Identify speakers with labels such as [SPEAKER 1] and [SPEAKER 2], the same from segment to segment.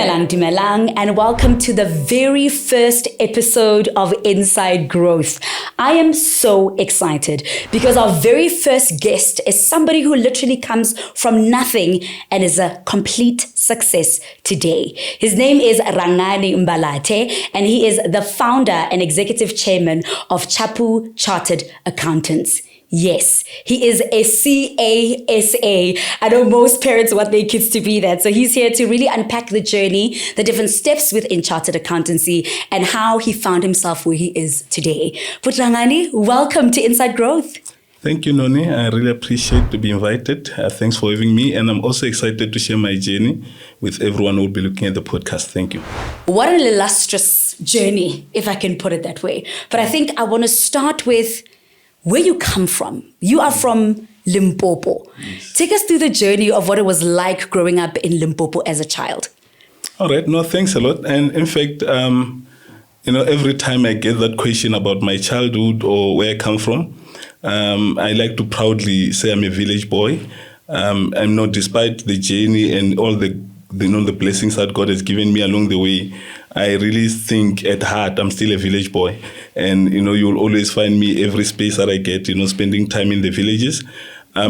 [SPEAKER 1] Dumelang, and welcome to the very first episode of Inside Growth. I am so excited because our very first guest is somebody who literally comes from nothing and is a complete success today. His name is Rhangani Mbhalati, and he is the founder and executive chairman of Chapu Chartered Accountants. Yes, he is a CASA. I know most parents want their kids to be that. So he's here to really unpack the journey, the different steps within chartered accountancy, and how he found himself where he is today. But Rhangani, welcome to Inside Growth.
[SPEAKER 2] Thank you, Noni. I really appreciate to be invited. Thanks for having me. And I'm also excited to share my journey with everyone who will be looking at the podcast. Thank you.
[SPEAKER 1] What an illustrious journey, if I can put it that way. But I think I want to start with where you come from. You are from Limpopo.
[SPEAKER 2] Yes.
[SPEAKER 1] Take us through the journey of what it was like growing up in Limpopo as a child.
[SPEAKER 2] All right. No, thanks a lot. And in fact, every time I get that question about my childhood or where I come from, I like to proudly say I'm a village boy. Despite the journey and all the blessings that God has given me along the way, I really think at heart I'm still a village boy. And, you'll always find me every space that I get, spending time in the villages.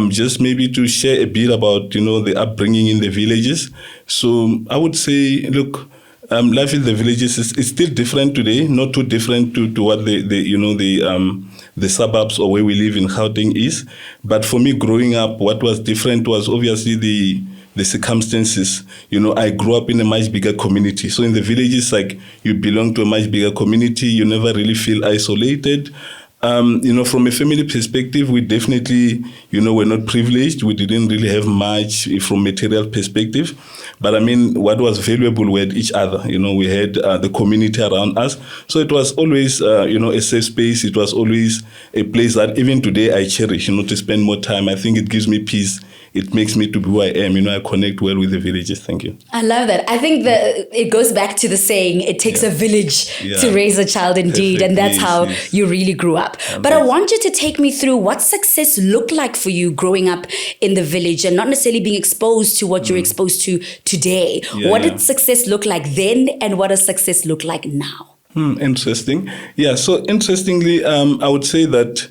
[SPEAKER 2] Just maybe to share a bit about, the upbringing in the villages. So I would say, look, life in the villages is still different today, not too different to what the suburbs or where we live in Gauteng is. But for me, growing up, what was different was obviously the circumstances. I grew up in a much bigger community. So in the villages, like, you belong to a much bigger community. You never really feel isolated. From a family perspective, we definitely, were not privileged. We didn't really have much from material perspective. But what was valuable, we had each other. We had the community around us. So it was always, a safe space. It was always a place that even today I cherish, to spend more time. I think it gives me peace. It makes me to be who I am. I connect well with the villages. Thank you.
[SPEAKER 1] I love that. I think that it goes back to the saying, it takes a village to raise a child indeed.
[SPEAKER 2] Perfect.
[SPEAKER 1] And that's how you really grew up. But I want you to take me through what success looked like for you growing up in the village and not necessarily being exposed to what you're exposed to today. What did success look like then, and what does success look like now?
[SPEAKER 2] Interesting. Yeah, so interestingly, I would say that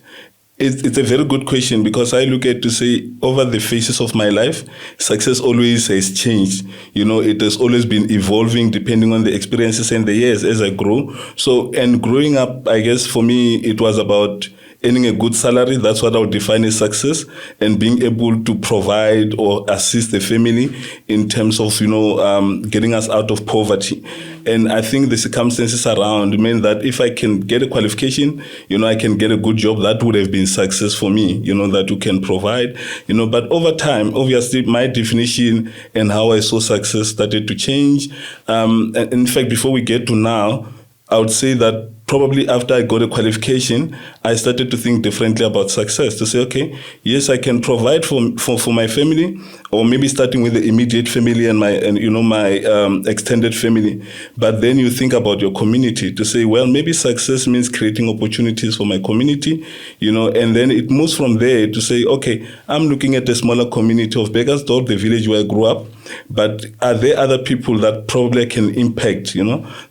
[SPEAKER 2] it's a very good question, because I look at to say over the phases of my life, success always has changed. It has always been evolving depending on the experiences and the years as I grow. So, and growing up, I guess for me, it was about earning a good salary. That's what I would define as success, and being able to provide or assist the family in terms of, getting us out of poverty. And I think the circumstances around meant that if I can get a qualification, I can get a good job, that would have been success for me, that you can provide, but over time, obviously my definition and how I saw success started to change. And in fact, before we get to now, I would say that probably after I got a qualification, I started to think differently about success, to say, okay, yes, I can provide for my family, or maybe starting with the immediate family and my extended family. But then you think about your community, to say, well, maybe success means creating opportunities for my community, and then it moves from there to say, okay, I'm looking at a smaller community of Begersdorp, the village where I grew up, but are there other people that probably I can impact,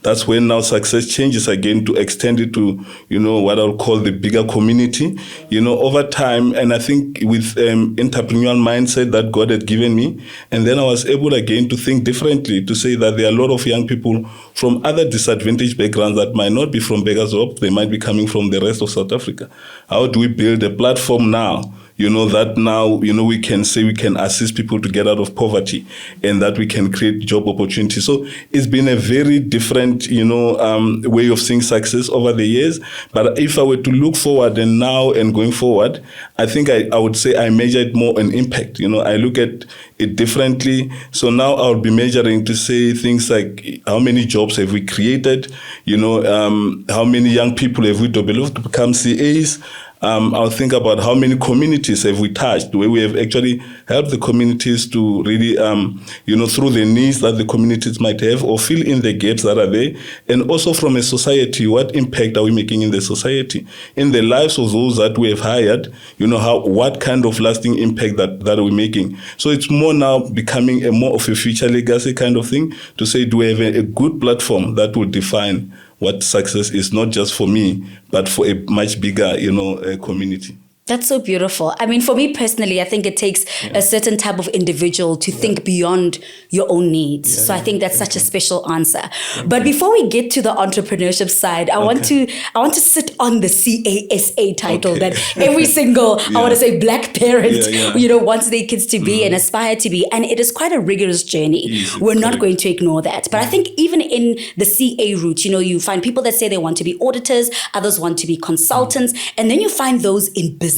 [SPEAKER 2] That's when now success changes again to extend it to, what I'll call the bigger community, over time. And I think with entrepreneurial mindset that God had given me, and then I was able again to think differently, to say that there are a lot of young people from other disadvantaged backgrounds that might not be from Begersdorp, they might be coming from the rest of South Africa. How do we build a platform now? That now, we can say we can assist people to get out of poverty, and that we can create job opportunities. So it's been a very different, way of seeing success over the years. But if I were to look forward and now and going forward, I think I would say I measure it more on impact. I look at it differently. So now I'll be measuring to say things like how many jobs have we created, how many young people have we developed to become CAs, I'll think about how many communities have we touched, where we have actually helped the communities to really, through the needs that the communities might have, or fill in the gaps that are there. And also from a society, what impact are we making in the society, in the lives of those that we have hired? What kind of lasting impact that are we making? So it's more now becoming a more of a future legacy kind of thing, to say, do we have a good platform that will define what success is, not just for me, but for a much bigger, community.
[SPEAKER 1] That's so beautiful. I mean, for me personally, I think it takes a certain type of individual to think beyond your own needs. So I think that's such a special answer. But before we get to the entrepreneurship side, I want to sit on the CASA title that every single, I want to say, Black parent, wants their kids to be and aspire to be. And it is quite a rigorous journey. We're not going to ignore that. But I think even in the CA route, you find people that say they want to be auditors, others want to be consultants, and then you find those in business.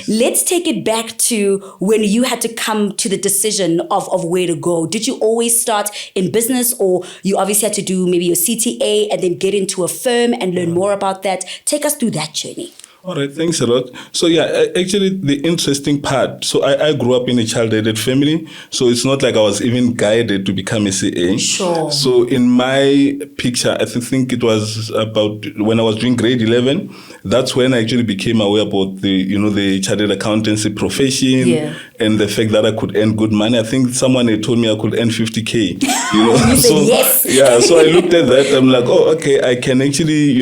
[SPEAKER 1] Let's take it back to when you had to come to the decision of where to go. Did you always start in business, or you obviously had to do maybe your CTA and then get into a firm and learn more about that? Take us through that journey.
[SPEAKER 2] All right, thanks a lot. So actually the interesting part, so I grew up in a child-aided family, so it's not like I was even guided to become a CA.
[SPEAKER 1] Sure.
[SPEAKER 2] So in my picture, I think it was about when I was doing grade 11, that's when I actually became aware about the chartered accountancy profession and the fact that I could earn good money. I think someone had told me I could earn 50K.
[SPEAKER 1] You said yes.
[SPEAKER 2] Yeah, so I looked at that, I'm like, oh, okay, I can actually,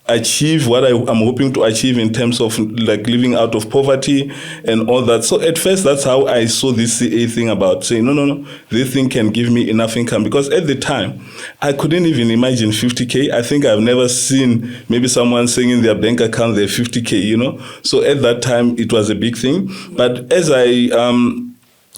[SPEAKER 2] achieve what I'm hoping to achieve in terms of like living out of poverty and all that. So at first, that's how I saw this CA thing about saying, no, this thing can give me enough income. Because at the time, I couldn't even imagine 50K. I think I've never seen maybe someone saying in their bank account they're 50K, So at that time, it was a big thing. But as I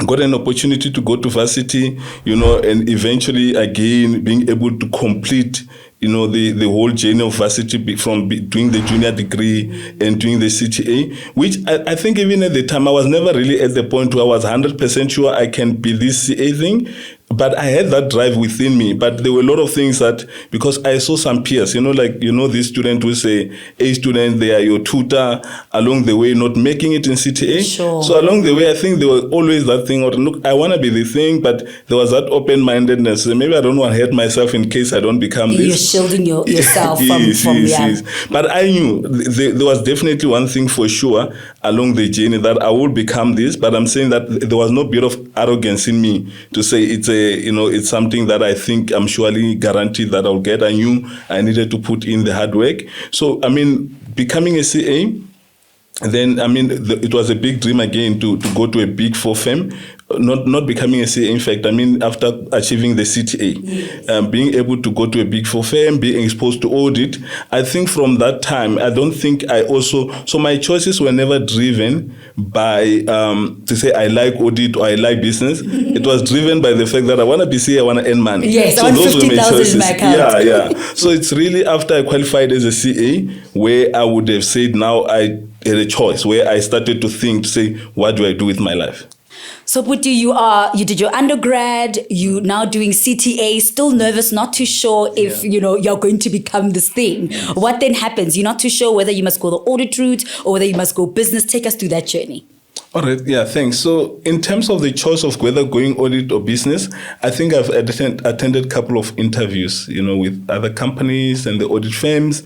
[SPEAKER 2] got an opportunity to go to varsity, and eventually again being able to complete the whole journey of varsity from doing the junior degree and doing the CTA, which I think even at the time I was never really at the point where I was 100% sure I can be this CA thing. But I had that drive within me. But there were a lot of things that, because I saw some peers, this student who say, a student, they are your tutor along the way, not making it in CTA.
[SPEAKER 1] Sure.
[SPEAKER 2] So along the way, I think there was always that thing, look, I want to be the thing, but there was that open-mindedness. Maybe I don't want to hurt myself in case I don't become this.
[SPEAKER 1] You're shielding yourself from
[SPEAKER 2] yes. But I knew there was definitely one thing for sure along the journey, that I would become this, but I'm saying that there was no bit of arrogance in me to say it's something that I think I'm surely guaranteed that I'll get. I knew I needed to put in the hard work. So, becoming a CA, then, it was a big dream again to go to a big four firm. Not becoming a CA, in fact, after achieving the CTA, being able to go to a big four firm, being exposed to audit, I think from that time, I don't think so my choices were never driven by, to say I like audit or I like business. It was driven by the fact that I want to be CA, I want to earn money.
[SPEAKER 1] Yes,
[SPEAKER 2] so
[SPEAKER 1] I want
[SPEAKER 2] those
[SPEAKER 1] 50,000 in my account.
[SPEAKER 2] Yeah. So it's really after I qualified as a CA where I would have said now I had a choice, where I started to think, to say, what do I do with my life?
[SPEAKER 1] So Puti, you did your undergrad, you now doing CTA, still nervous, not too sure if, you're going to become this thing. Yes. What then happens? You're not too sure whether you must go the audit route or whether you must go business. Take us through that journey.
[SPEAKER 2] All right. Yeah, thanks. So in terms of the choice of whether going audit or business, I think I've attended a couple of interviews, with other companies and the audit firms.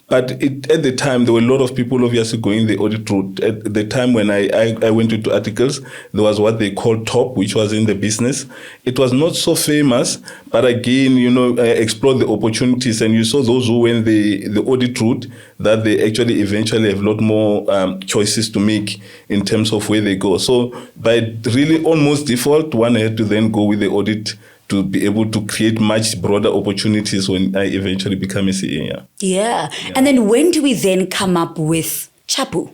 [SPEAKER 2] But at the time, there were a lot of people obviously going the audit route. At the time when I went into articles, there was what they called TOP, which was in the business. It was not so famous, but again, I explored the opportunities, and you saw those who went the audit route, that they actually eventually have a lot more choices to make in terms of where they go. So by really almost default, one had to then go with the audit to be able to create much broader opportunities when I eventually become a CA.
[SPEAKER 1] Yeah. And then when do we then come up with Chapu?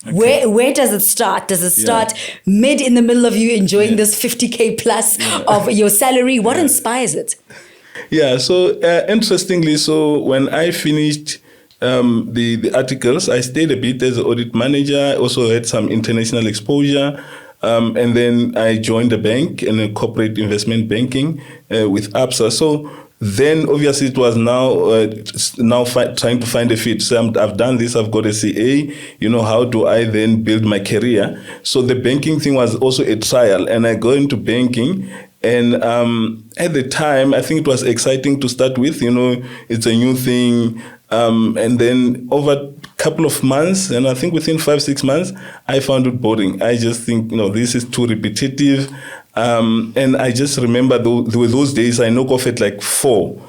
[SPEAKER 1] Okay. Where does it start? Does it start mid in the middle of you enjoying this 50K plus of your salary? What inspires it?
[SPEAKER 2] Yeah, so interestingly, so when I finished the articles, I stayed a bit as an audit manager. I also had some international exposure. And then I joined the bank in a corporate investment banking with Absa. So Then obviously it was trying to find a fit. So I've done this, I've got a CA, how do I then build my career? So the banking thing was also a trial, and I go into banking. And at the time, I think it was exciting to start with, it's a new thing. And then over a couple of months, and I think within 5-6 months, I found it boring. I just think, this is too repetitive. And I just remember there were those days I knock off at like 4.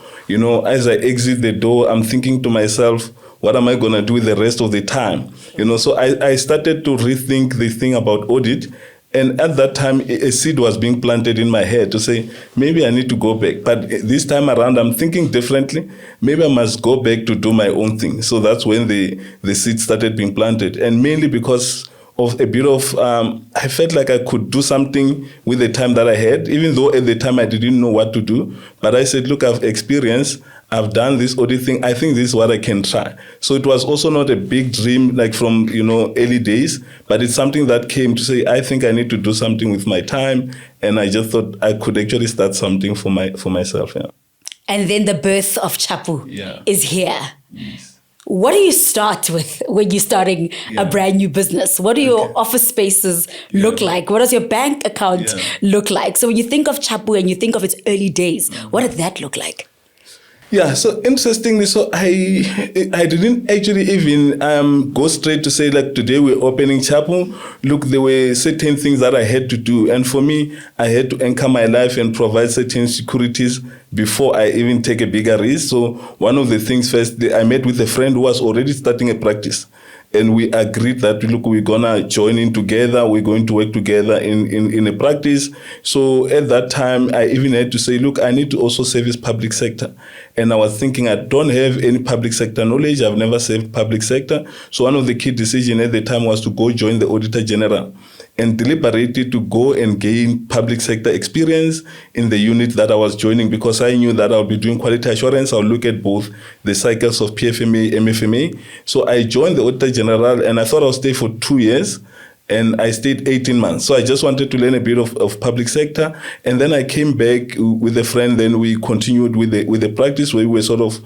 [SPEAKER 2] As I exit the door, I'm thinking to myself, what am I going to do with the rest of the time? So I started to rethink the thing about audit. And at that time, a seed was being planted in my head to say, maybe I need to go back. But this time around, I'm thinking differently. Maybe I must go back to do my own thing. So that's when the seed started being planted. And mainly because of a bit of, I felt like I could do something with the time that I had, even though at the time I didn't know what to do. But I said, look, I've experienced, I've done this audit thing. I think this is what I can try. So it was also not a big dream like from, early days, but it's something that came to say, I think I need to do something with my time. And I just thought I could actually start something for myself. Yeah.
[SPEAKER 1] And then the birth of Chapu is here.
[SPEAKER 2] Yes.
[SPEAKER 1] What do you start with when you're starting a brand new business? What do your office spaces look like? What does your bank account look like? So when you think of Chapu and you think of its early days, what did that look like?
[SPEAKER 2] Yeah, so interestingly, so I didn't actually even go straight to say like today we're opening Chapu. Look, there were certain things that I had to do, and for me, I had to anchor my life and provide certain securities before I even take a bigger risk. So one of the things first, I met with a friend who was already starting a practice. And we agreed that, look, we're going to join in together. We're going to work together in a practice. So at that time, I even had to say, look, I need to also service public sector. And I was thinking, I don't have any public sector knowledge. I've never served public sector. So one of the key decisions at the time was to go join the Auditor General and deliberated to go and gain public sector experience in the unit that I was joining, because I knew that I'll be doing quality assurance. I'll look at both the cycles of PFMA, MFMA. So I joined the Auditor General, and I thought I'll stay for 2 years, and I stayed 18 months. So I just wanted to learn a bit of public sector. And then I came back with a friend, then we continued with the practice where we were sort of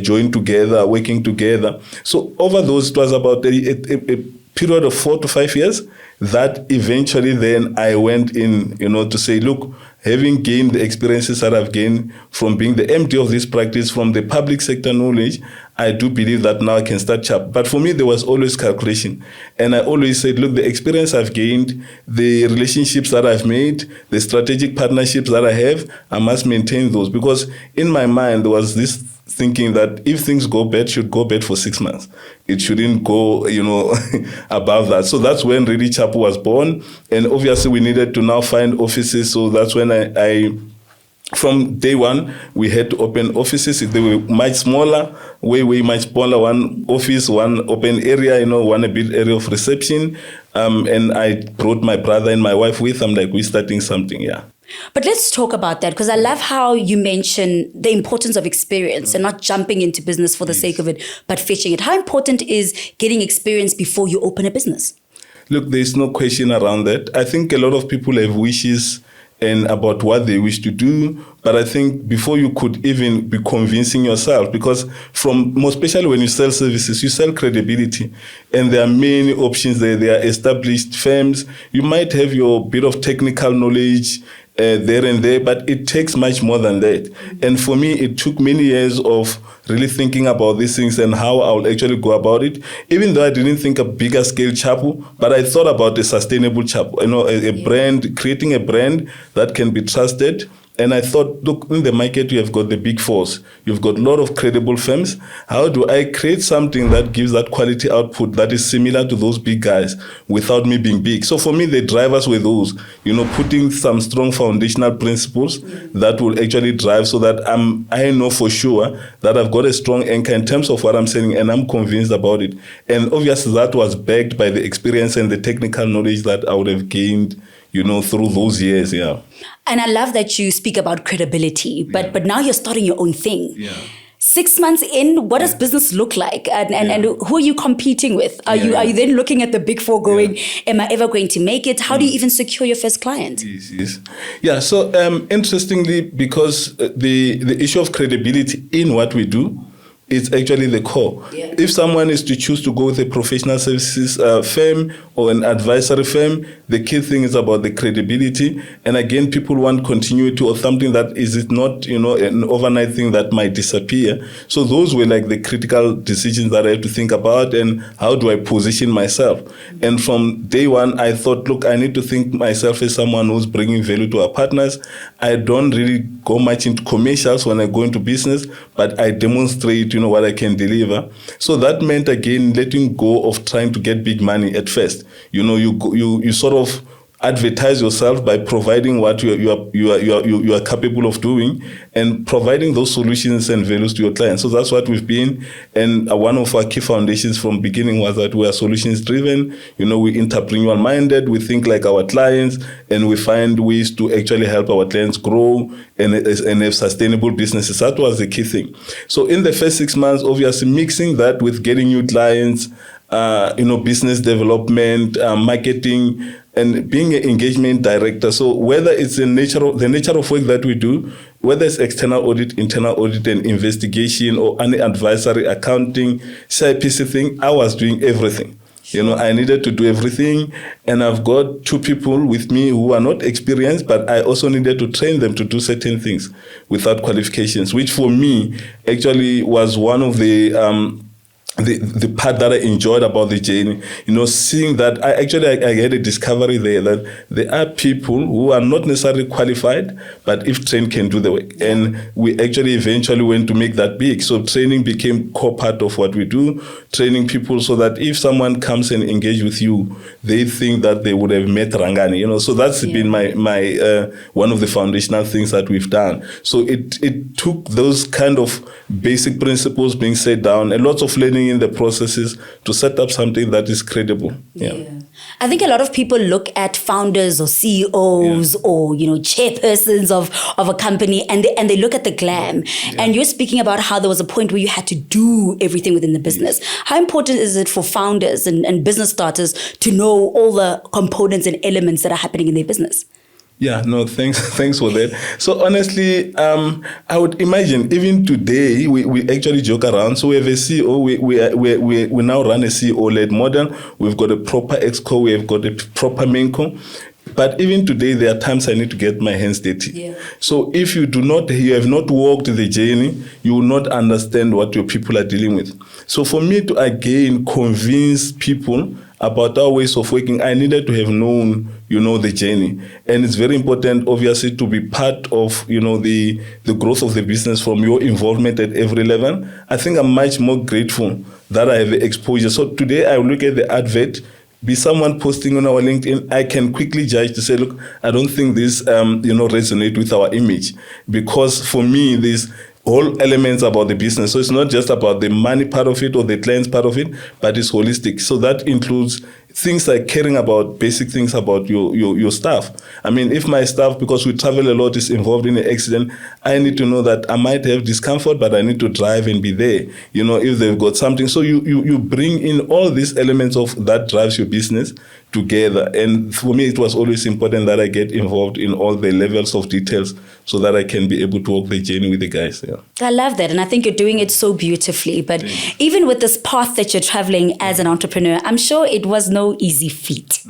[SPEAKER 2] joined together, working together. So over those, it was about a period of 4 to 5 years that eventually then I went in, to say, look, having gained the experiences that I've gained from being the MD of this practice, from the public sector knowledge, I do believe that now I can start Chapu. But for me, there was always calculation. And I always said, look, the experience I've gained, the relationships that I've made, the strategic partnerships that I have, I must maintain those. Because in my mind, there was this thinking that if things go bad, should go bad for 6 months. It shouldn't go, above that. So that's when really Chapu was born. And obviously we needed to now find offices. So that's when I from day one, we had to open offices. They were much smaller, way much smaller. One office, one open area, one a big area of reception. And I brought my brother and my wife with. I'm like, we're starting something, yeah.
[SPEAKER 1] But let's talk about that, because I love how you mention the importance of experience and not jumping into business for the sake of it, but fetching it. How important is getting experience before you open a business?
[SPEAKER 2] Look, there's no question around that. I think a lot of people have wishes and about what they wish to do. But I think before you could even be convincing yourself, because more especially when you sell services, you sell credibility. And there are many options there. There are established firms. You might have your bit of technical knowledge there and there, but it takes much more than that. And for me, it took many years of really thinking about these things and how I would actually go about it. Even though I didn't think a bigger scale Chapu, but I thought about a sustainable Chapu, a brand, creating a brand that can be trusted. And I thought, look, in the market, you have got the big fours. You've got a lot of credible firms. How do I create something that gives that quality output that is similar to those big guys without me being big? So for me, the drivers were those, putting some strong foundational principles that will actually drive, so that I know for sure that I've got a strong anchor in terms of what I'm selling, and I'm convinced about it. And obviously that was backed by the experience and the technical knowledge that I would have gained through those years, yeah.
[SPEAKER 1] And I love that you speak about credibility, but now you're starting your own thing.
[SPEAKER 2] Yeah.
[SPEAKER 1] 6 months in, what does business look like? And who are you competing with? Are you then looking at the big four going, am I ever going to make it? How do you even secure your first client?
[SPEAKER 2] Yes. Yeah, so interestingly, because the issue of credibility in what we do, it's actually the core. Yeah. If someone is to choose to go with a professional services firm or an advisory firm, the key thing is about the credibility. And again, people want continuity or something that is not, an overnight thing that might disappear. So those were like the critical decisions that I had to think about, and how do I position myself? And from day one, I thought, look, I need to think myself as someone who's bringing value to our partners. I don't really go much into commercials when I go into business, but I demonstrate what I can deliver. So that meant, again, letting go of trying to get big money at first. You sort of advertise yourself by providing what you are capable of doing, and providing those solutions and values to your clients. So that's what we've been. And one of our key foundations from beginning was that we are solutions driven. We entrepreneurial minded. We think like our clients, and we find ways to actually help our clients grow and have sustainable businesses. That was the key thing. So in the first 6 months, obviously mixing that with getting new clients, business development, marketing, and being an engagement director. So whether it's the nature of work that we do, whether it's external audit, internal audit, and investigation, or any advisory, accounting, CIPC thing, I was doing everything. I needed to do everything, and I've got 2 people with me who are not experienced, but I also needed to train them to do certain things without qualifications, which for me actually was one of the part that I enjoyed about the journey, seeing that I had a discovery there that there are people who are not necessarily qualified, but if trained can do the work. And we actually eventually went to make that big. So training became core part of what we do, training people so that if someone comes and engage with you, they think that they would have met Rhangani, So that's been my one of the foundational things that we've done. So it took those kind of basic principles being set down, and lots of learning in the processes to set up something that is credible.
[SPEAKER 1] I think a lot of people look at founders or CEOs or chairpersons of a company, and they look at the glam. And you're speaking about how there was a point where you had to do everything within the business. How important is it for founders and business starters to know all the components and elements that are happening in their business?
[SPEAKER 2] Yeah, no, thanks for that. So honestly, I would imagine even today we actually joke around. So we have a CEO. We now run a CEO-led model. We've got a proper exco. We have got a proper mainco. But even today, there are times I need to get my hands dirty. So if you have not walked the journey, you will not understand what your people are dealing with. So for me to again convince people about our ways of working, I needed to have known, the journey. And it's very important, obviously, to be part of, the growth of the business from your involvement at every level. I think I'm much more grateful that I have exposure. So today I look at the advert, be someone posting on our LinkedIn, I can quickly judge to say, look, I don't think this, resonate with our image. Because for me, this all elements about the business. So it's not just about the money part of it or the client's part of it, but it's holistic. So that includes things like caring about basic things about your staff. I mean, if my staff, because we travel a lot, is involved in an accident, I need to know that I might have discomfort, but I need to drive and be there. If they've got something. So you bring in all these elements of that drives your business together. And for me, it was always important that I get involved in all the levels of details so that I can be able to walk the journey with the guys.
[SPEAKER 1] I love that. And I think you're doing it so beautifully. But even with this path that you're traveling as an entrepreneur, I'm sure it was no easy feat.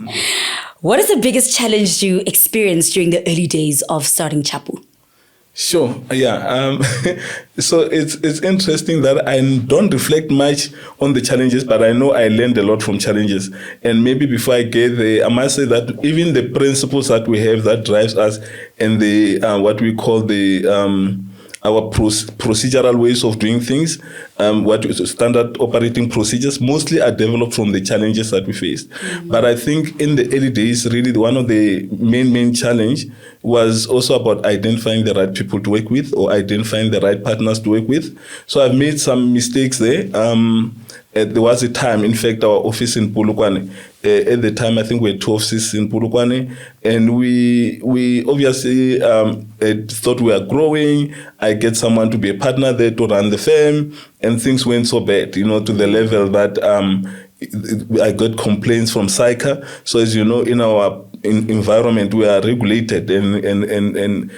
[SPEAKER 1] What is the biggest challenge you experienced during the early days of starting Chapu?
[SPEAKER 2] Sure. Yeah. So it's interesting that I don't reflect much on the challenges, but I know I learned a lot from challenges. And maybe before I get there, I must say that even the principles that we have that drives us, and the what we call the our procedural ways of doing things, standard operating procedures mostly are developed from the challenges that we faced. But I think in the early days, really one of the main challenge was also about identifying the right people to work with or identifying the right partners to work with. So I've made some mistakes there. There was a time, in fact, our office in Polokwane, at the time, I think we had 2 offices in Polokwane, and we obviously thought we were growing. I get someone to be a partner there to run the firm, and things went so bad, to the level that I got complaints from SAICA. So as you know, in our environment, we are regulated, and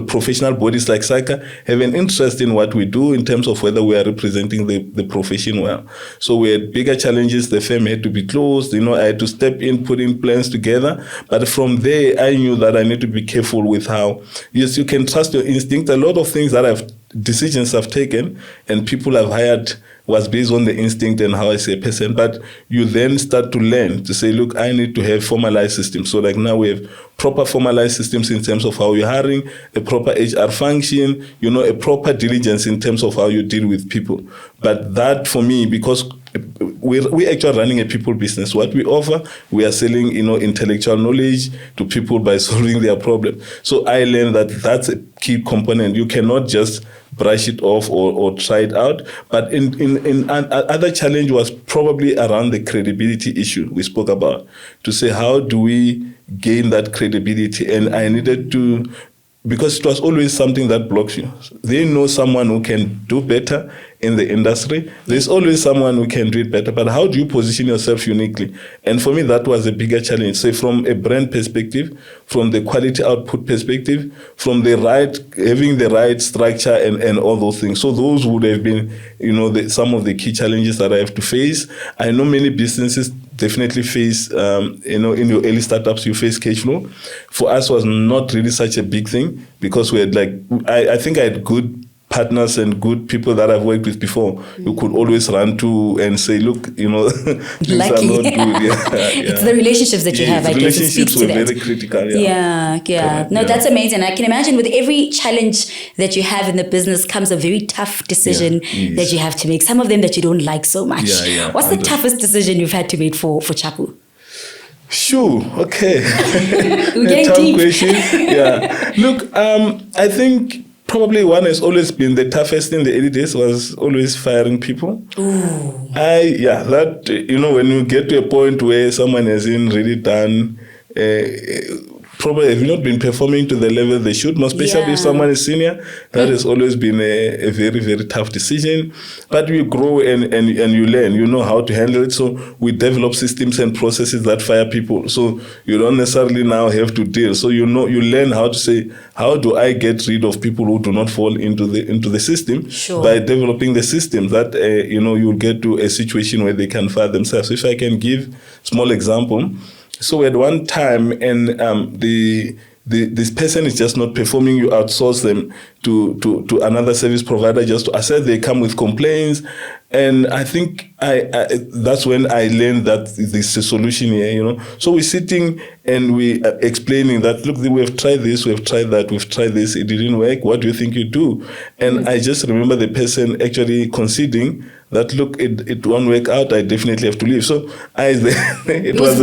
[SPEAKER 2] professional bodies like SAICA have an interest in what we do in terms of whether we are representing the profession well. So we had bigger challenges. The firm had to be closed. I had to step in, put in plans together. But from there, I knew that I need to be careful with how, yes, you can trust your instinct. A lot of things decisions I've taken and people I've hired was based on the instinct and how I see a person. But you then start to learn to say, look, I need to have formalized systems. So like now we have proper formalized systems in terms of how you're hiring, a proper HR function, a proper diligence in terms of how you deal with people. But that for me, because we're actually running a people business. What we offer, we are selling, intellectual knowledge to people by solving their problem. So I learned that that's a key component. You cannot just brush it off or try it out. But in other challenge was probably around the credibility issue we spoke about, to say how do we gain that credibility? And I needed to, because it was always something that blocks you. They know someone who can do better in the industry. There's always someone who can do it better, but how do you position yourself uniquely? And for me, that was a bigger challenge. So from a brand perspective, from the quality output perspective, from having the right structure and all those things. So those would have been, some of the key challenges that I have to face. I know many businesses definitely face, in your early startups, you face cash flow. For us, was not really such a big thing because we had I think I had good partners and good people that I've worked with before, you could always run to and say, look, things
[SPEAKER 1] Lucky.
[SPEAKER 2] are not good.
[SPEAKER 1] It's the relationships that you have, I guess.
[SPEAKER 2] Relationships were very critical.
[SPEAKER 1] That's amazing. I can imagine with every challenge that you have in the business comes a very tough decision that you have to make. Some of them that you don't like so much. What's the toughest decision you've had to make for Chapu?
[SPEAKER 2] Sure. Okay.
[SPEAKER 1] We're getting
[SPEAKER 2] tough
[SPEAKER 1] deep.
[SPEAKER 2] Question. Look, I think probably one has always been the toughest in the early days was always firing people.
[SPEAKER 1] Ooh.
[SPEAKER 2] When you get to a point where someone hasn't really done, probably have not been performing to the level they should, most especially if someone is senior, that has always been a very, very tough decision. But you grow and you learn, you know how to handle it. So we develop systems and processes that fire people. So you don't necessarily now have to deal. So you learn how to say, how do I get rid of people who do not fall into the system?
[SPEAKER 1] Sure. By
[SPEAKER 2] developing the systems that, you'll get to a situation where they can fire themselves. So if I can give a small example. So at one time, and this person is just not performing, you outsource them to another service provider just to assess. They come with complaints, and I think that's when I learned that there's a solution here. So we're sitting and we are explaining that, look, we have tried this, we have tried that, we've tried this, it didn't work. What do you think you do? And I just remember the person actually conceding that, look, it won't work out, I definitely have to leave. So it was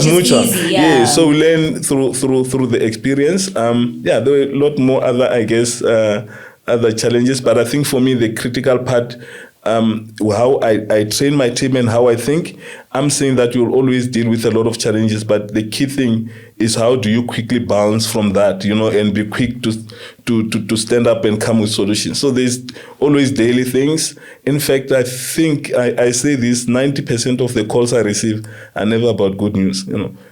[SPEAKER 2] mutual. Easy, so we learn through the experience. There were a lot more other, I guess, other challenges, but I think for me the critical part, how I train my team and how I think, I'm saying that you'll always deal with a lot of challenges, but the key thing is how do you quickly bounce from that, and be quick to stand up and come with solutions. So there's always daily things. In fact, I think I say this, 90% of the calls I receive are never about good news.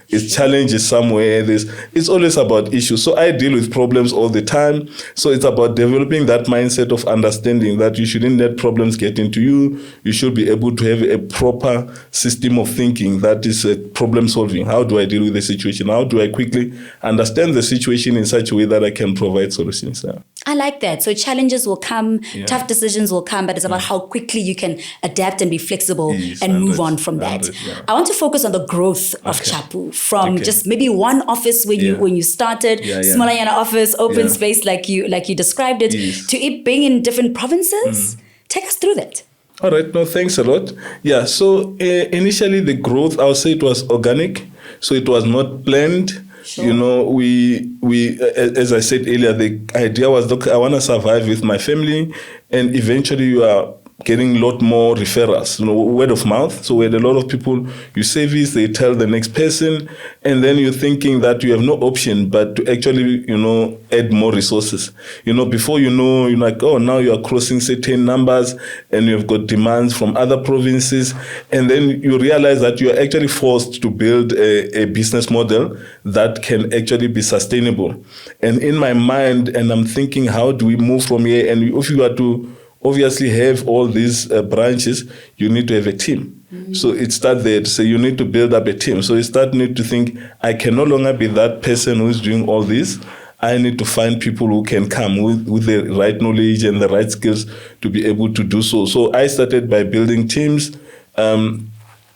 [SPEAKER 2] It's challenges somewhere. It's always about issues. So I deal with problems all the time. So it's about developing that mindset of understanding that you shouldn't let problems get into you. You should be able to have a proper system stream of thinking that is problem solving. How do I deal with the situation? How do I quickly understand the situation in such a way that I can provide solutions?
[SPEAKER 1] I like that. So challenges will come, tough decisions will come, but it's about how quickly you can adapt and be flexible and move on from that. I want to focus on the growth of Chapu from just maybe one office when you started, Smalanyana office, open space like you described it, to it being in different provinces. Take us through that.
[SPEAKER 2] All right. No, thanks a lot. Yeah. So initially the growth, I would say it was organic. So it was not planned. Sure. You know, we as I said earlier, the idea was, look, I want to survive with my family, and eventually you are getting a lot more referrals, you know, word of mouth. So we had a lot of people you service, they tell the next person, and then you're thinking that you have no option but to actually, you know, add more resources. You know, before you know, you're like, oh, now you are crossing certain numbers and you've got demands from other provinces. And then you realize that you are actually forced to build a business model that can actually be sustainable. And in my mind, and I'm thinking, how do we move from here? And if you are to obviously have all these branches, you need to have a team. So it starts there. So you need to build up a team. So you start need to think, I can no longer be that person who's doing all this. I need to find people who can come with the right knowledge and the right skills to be able to do so. So I started by building teams,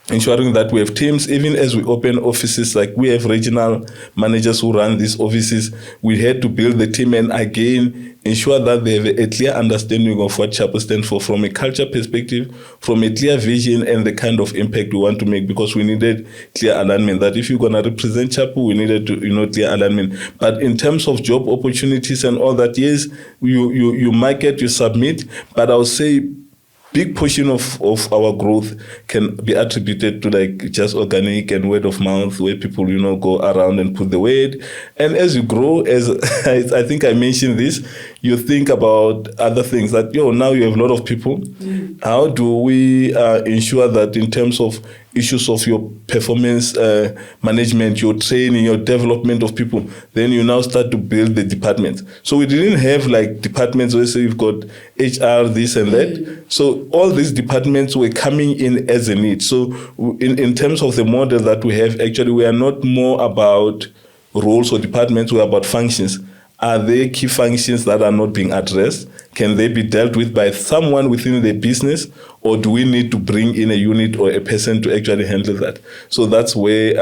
[SPEAKER 2] ensuring that we have teams. Even as we open offices, like we have regional managers who run these offices, we had to build the team and again ensure that they have a clear understanding of what Chapu stands for from a culture perspective, from a clear vision and the kind of impact we want to make, because we needed clear alignment that if you're going to represent Chapu, we needed to, you know, clear alignment. But in terms of job opportunities and all that, yes, you market, you submit, but I would say big portion of our growth can be attributed to like just organic and word of mouth, where people, you know, go around and put the word. And as you grow, as I think I mentioned this, you think about other things that, now you have a lot of people. How do we ensure that in terms of issues of your performance management, your training, your development of people, then you now start to build the departments. So we didn't have like departments where say you've got HR, this and that. So all these departments were coming in as a need. So in terms of the model that we have, actually we are not more about roles or departments, we're about functions. Are there key functions that are not being addressed? Can they be dealt with by someone within the business, or do we need to bring in a unit or a person to actually handle that? So that's where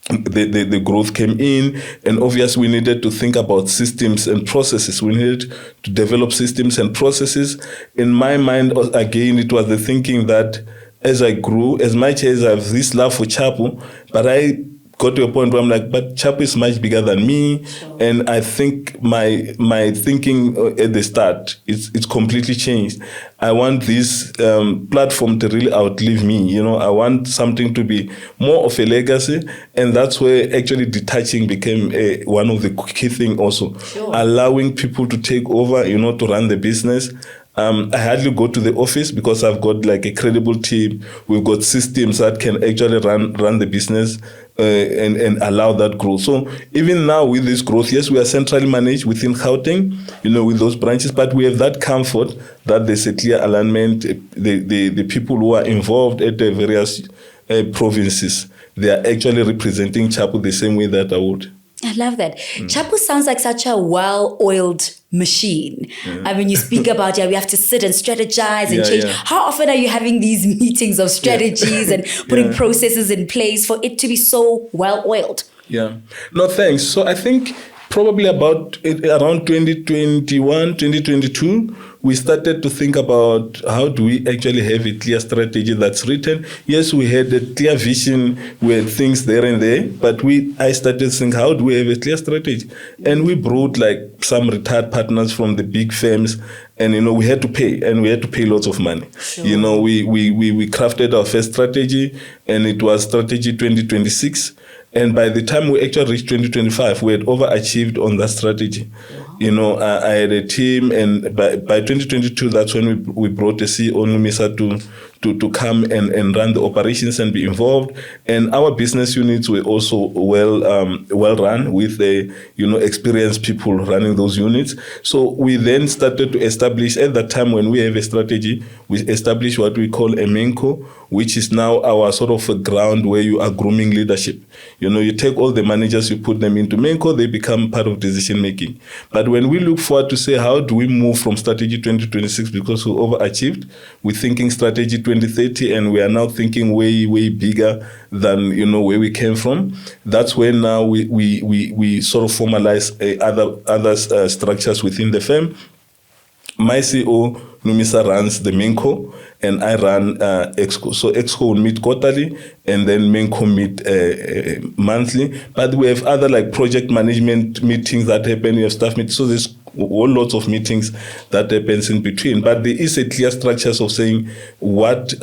[SPEAKER 2] the growth came in. And obviously we needed to think about systems and processes. We needed to develop systems and processes. In my mind, again, it was the thinking that as I grew, as much as I have this love for Chapu, but I got to a point where I'm like, but Chapu is much bigger than me. Sure. And I think my thinking at the start, it's completely changed. I want this platform to really outlive me. I want something to be more of a legacy. And that's where actually detaching became one of the key things also. Sure. Allowing people to take over, to run the business. I hardly go to the office because I've got like a credible team. We've got systems that can actually run the business and allow that growth. So even now with this growth, yes, we are centrally managed within Gauteng, with those branches, but we have that comfort that there's a clear alignment. The people who are involved at the various provinces, they are actually representing Chapu the same way that I would.
[SPEAKER 1] I love that. Chapu sounds like such a well-oiled machine. I mean, you speak about, we have to sit and strategize and change. Yeah. How often are you having these meetings of strategies and putting processes in place for it to be so well-oiled?
[SPEAKER 2] Yeah. No, thanks. So I think probably about around 2021, 2022, we started to think about how do we actually have a clear strategy that's written. Yes, we had a clear vision, we had things there and there, but I started to think, how do we have a clear strategy? And we brought like some retired partners from the big firms, and we had to pay, and we had to pay lots of money. Sure. We crafted our first strategy, and it was strategy 2026. And by the time we actually reached 2025, we had overachieved on that strategy. Wow. I had a team, and by 2022, that's when we brought the CEO Numisa to come and run the operations and be involved. And our business units were also well run with experienced people running those units. So we then started to establish, at that time when we have a strategy, we established what we call a menko, which is now our sort of a ground where you are grooming leadership. You take all the managers, you put them into menko, they become part of decision making. But when we look forward to say, how do we move from strategy 2026, because we overachieved, we're thinking strategy 2030, and we are now thinking way, way bigger than where we came from. That's when now we sort of formalize other structures within the firm. My CEO, Numisa, runs the Menko, and I run Exco. So Exco will meet quarterly, and then Menko meet monthly. But we have other like project management meetings that happen. We have staff meetings. So there's whole lots of meetings that happens in between. But there is a clear structure of saying what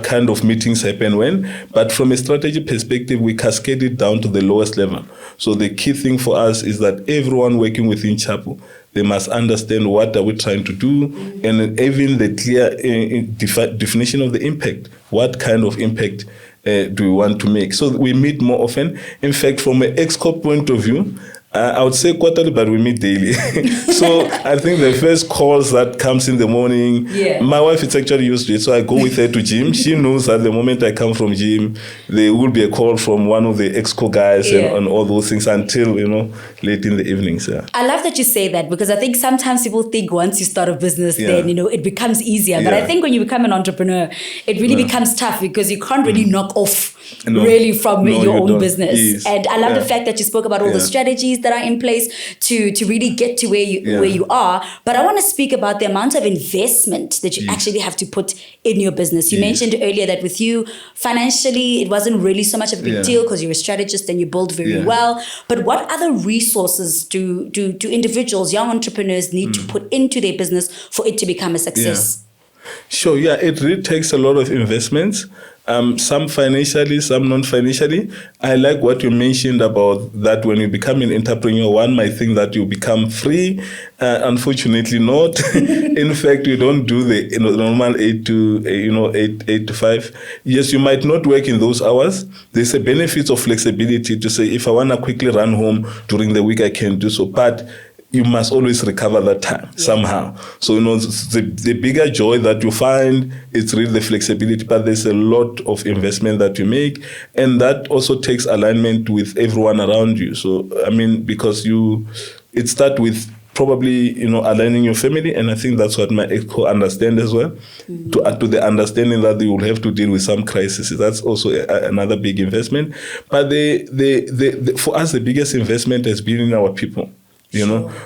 [SPEAKER 2] kind of meetings happen when. But from a strategy perspective, we cascade it down to the lowest level. So the key thing for us is that everyone working within Chapu, they must understand what are we trying to do, and even the clear definition of the impact. What kind of impact do we want to make? So we meet more often. In fact, from an ExCo point of view, I would say quarterly, but we meet daily. So I think the first calls that comes in the morning, my wife is actually used to it, so I go with her to gym. She knows that the moment I come from gym, there will be a call from one of the ExCo guys and all those things until, late in the evenings. Yeah.
[SPEAKER 1] I love that you say that, because I think sometimes people think once you start a business, then, it becomes easier. But I think when you become an entrepreneur, it really becomes tough, because you can't really knock off really from your own business. Yes. And I love the fact that you spoke about all the strategies that are in place to really get to where you are. But I want to speak about the amount of investment that you actually have to put in your business. You mentioned earlier that with you, financially, it wasn't really so much of a big deal because you're a strategist and you build very well. But what other resources do individuals, young entrepreneurs need to put into their business for it to become a success?
[SPEAKER 2] Sure, it really takes a lot of investments. Some financially, some non-financially. I like what you mentioned about that when you become an entrepreneur, one might think that you become free. Unfortunately not. In fact, you don't do the normal 8 to 5. Yes, you might not work in those hours. There's a benefit of flexibility to say, if I want to quickly run home during the week, I can do so. But you must always recover that time somehow. So, the bigger joy that you find, it's really the flexibility, but there's a lot of investment that you make, and that also takes alignment with everyone around you. So, because it starts with probably, aligning your family, and I think that's what my ExCo understand as well, to the understanding that you will have to deal with some crises. That's also another big investment. But for us, the biggest investment has been in our people.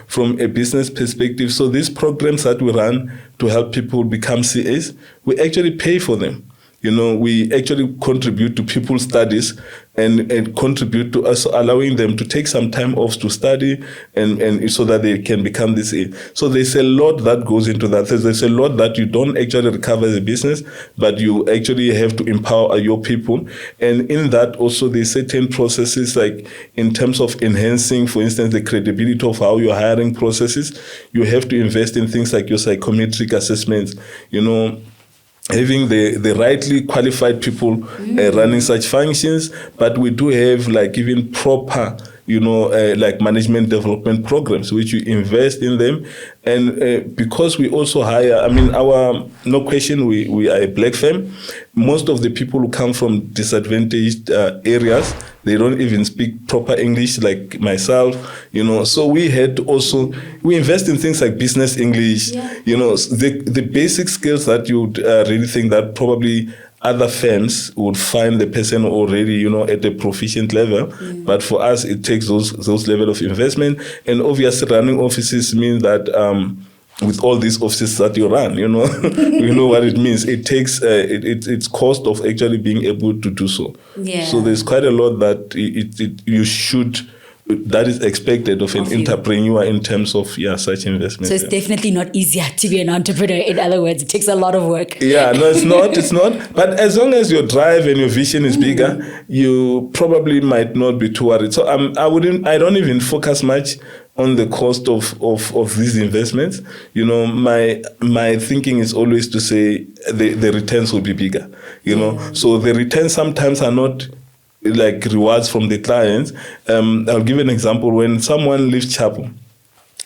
[SPEAKER 2] From a business perspective. So these programs that we run to help people become CAs, we actually pay for them. We actually contribute to people's studies and contribute to us allowing them to take some time off to study and so that they can become this CA. So there's a lot that goes into that. There's a lot that you don't actually recover as a business, but you actually have to empower your people. And in that also there's certain processes, like in terms of enhancing, for instance, the credibility of how your hiring processes, you have to invest in things like your psychometric assessments, having the rightly qualified people running such functions. But we do have like even proper, like management development programs, which you invest in them. And because we also hire, no question, we are a black firm. Most of the people who come from disadvantaged areas, they don't even speak proper English like myself, So we had to also, we invest in things like business English, the basic skills that you would really think that probably other firms would find the person already, at a proficient level. But for us, it takes those level of investment. And obviously running offices means that with all these offices that you run, you know what it means. It takes it's cost of actually being able to do so. Yeah. So there's quite a lot that that is expected of an entrepreneur in terms of such investment.
[SPEAKER 1] So it's definitely not easier to be an entrepreneur. In other words, it takes a lot of work.
[SPEAKER 2] Yeah, no, it's not. But as long as your drive and your vision is bigger, you probably might not be too worried. So I don't even focus much on the cost of these investments, you know, my thinking is always to say the returns will be bigger, you know. So the returns sometimes are not like rewards from the clients. I'll give an example. When someone leaves Chapu,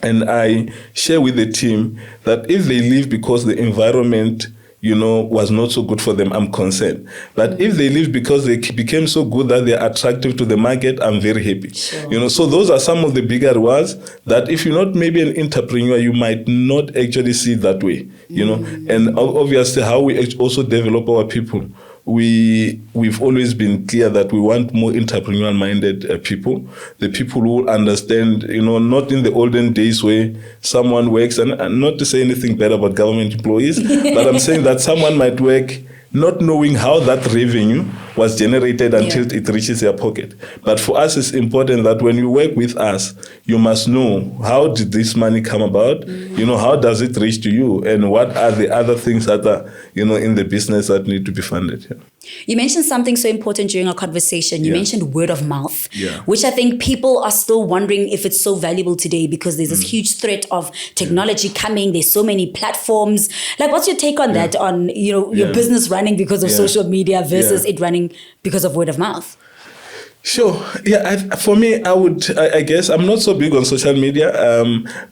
[SPEAKER 2] and I share with the team that if they leave because the environment, you know, was not so good for them, I'm concerned. But if they leave because they became so good that they're attractive to the market, I'm very happy.
[SPEAKER 1] Sure.
[SPEAKER 2] You know, so those are some of the bigger rewards that if you're not maybe an entrepreneur, you might not actually see it that way, you know. And obviously how we also develop our people. We've always been clear that we want more entrepreneurial-minded people, the people who understand, you know, not in the olden days where someone works, and not to say anything bad about government employees, but I'm saying that someone might work not knowing how that revenue was generated until it reaches their pocket. But for us, it's important that when you work with us, you must know, how did this money come about? You know, how does it reach to you? And what are the other things that are, you know, in the business that need to be funded? Yeah.
[SPEAKER 1] You mentioned something so important during our conversation. You mentioned word of mouth,
[SPEAKER 2] Yeah.
[SPEAKER 1] which I think people are still wondering if it's so valuable today because there's this huge threat of technology coming. There's so many platforms. Like, what's your take on that, on, you know, your business running because of social media versus it running because of word of mouth?
[SPEAKER 2] Sure. Yeah. For me, I guess I'm not so big on social media,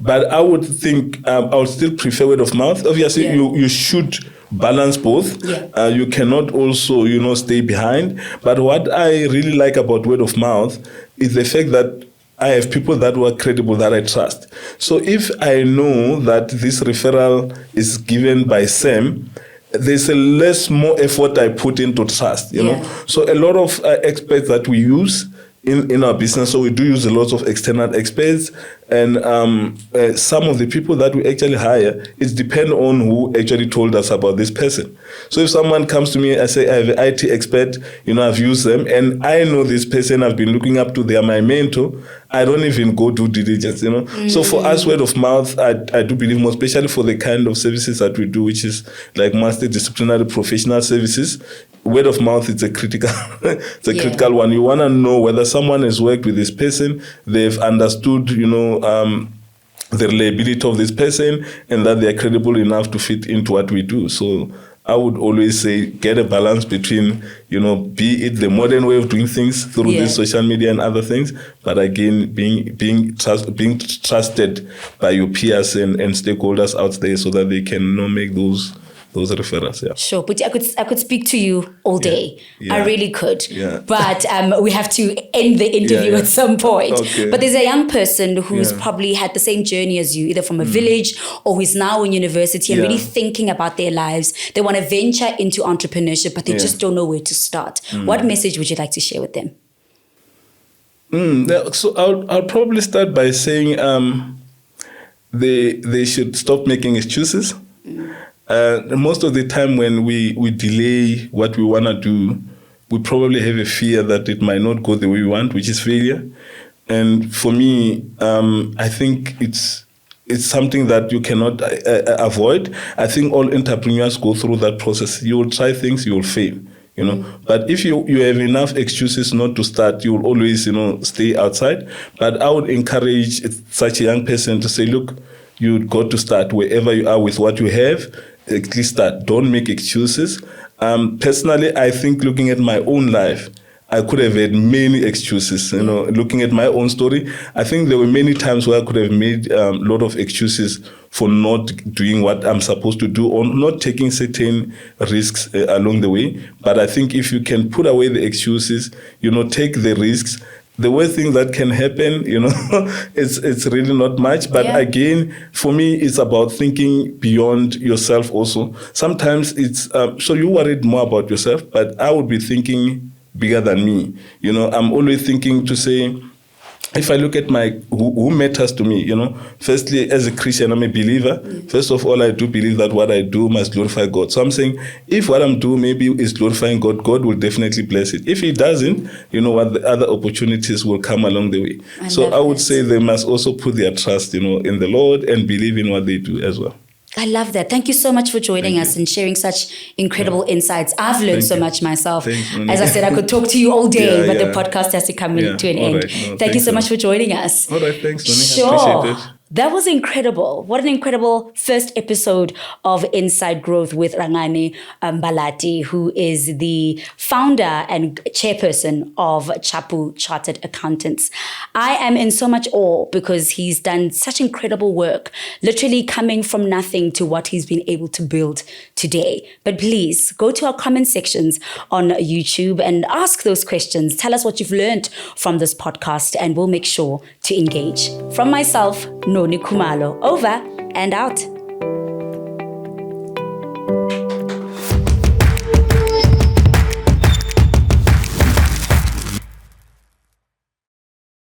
[SPEAKER 2] but I would think I would still prefer word of mouth. Obviously, you should balance both. You cannot also, you know, stay behind. But what I really like about word of mouth is the fact that I have people that were credible that I trust. So if I know that this referral is given by Sam, there's a more effort I put into trust, you know. So a lot of experts that we use in our business, so we do use a lot of external experts, and some of the people that we actually hire, it depends on who actually told us about this person. So if someone comes to me and say, I have an IT expert, you know, I've used them, and I know this person, I've been looking up to, they are my mentor, I don't even go do diligence, you know. So for us, word of mouth, I do believe more, especially for the kind of services that we do, which is like multidisciplinary professional services. Word of mouth is a critical, critical one. You want to know whether someone has worked with this person, they've understood, you know, the reliability of this person, and that they are credible enough to fit into what we do. So I would always say, get a balance between, you know, be it the modern way of doing things through this social media and other things, but again, being trusted by your peers and stakeholders out there so that they can, you know, make those referrals.
[SPEAKER 1] Sure, but I could speak to you all day. I really could. But we have to end the interview at some point.
[SPEAKER 2] Okay.
[SPEAKER 1] But there's a young person who's probably had the same journey as you, either from a village or who's now in university and really thinking about their lives. They want to venture into entrepreneurship, but they just don't know where to start. What message would you like to share with them?
[SPEAKER 2] So I'll probably start by saying they should stop making excuses. Most of the time when we delay what we want to do, we probably have a fear that it might not go the way we want, which is failure. And for me, I think it's something that you cannot avoid. I think all entrepreneurs go through that process. You will try things, you will fail, you know. But if you have enough excuses not to start, you will always, you know, stay outside. But I would encourage such a young person to say, look, you've got to start wherever you are with what you have. At least start. Don't make excuses. Personally, I think looking at my own life, I could have had many excuses. You know, looking at my own story, I think there were many times where I could have made a lot of excuses for not doing what I'm supposed to do or not taking certain risks along the way. But I think if you can put away the excuses, you know, take the risks, the worst thing that can happen, you know, it's really not much. But again, for me, it's about thinking beyond yourself also. Sometimes it's, so you worried more about yourself, but I would be thinking bigger than me. You know, I'm always thinking to say, if I look at who matters to me, you know, firstly, as a Christian, I'm a believer. First of all, I do believe that what I do must glorify God. So I'm saying, if what I'm doing maybe is glorifying God, God will definitely bless it. If He doesn't, you know what, the other opportunities will come along the way. So I would say they must also put their trust, you know, in the Lord and believe in what they do as well.
[SPEAKER 1] I love that. Thank you so much for joining us and sharing such incredible insights. I've learned so much myself. As I said, I could talk to you all day, but the podcast has to come to an end.
[SPEAKER 2] Right. No,
[SPEAKER 1] thank you so much for joining us.
[SPEAKER 2] All right, thanks, Noni.
[SPEAKER 1] Sure.
[SPEAKER 2] Appreciate it.
[SPEAKER 1] That was incredible. What an incredible first episode of Inside Growth with Rhangani Mbhalati, who is the founder and chairperson of Chapu Chartered Accountants. I am in so much awe because he's done such incredible work, literally coming from nothing to what he's been able to build today. But please go to our comment sections on YouTube and ask those questions. Tell us what you've learned from this podcast and we'll make sure to engage. From myself, Noni Khumalo, over and out.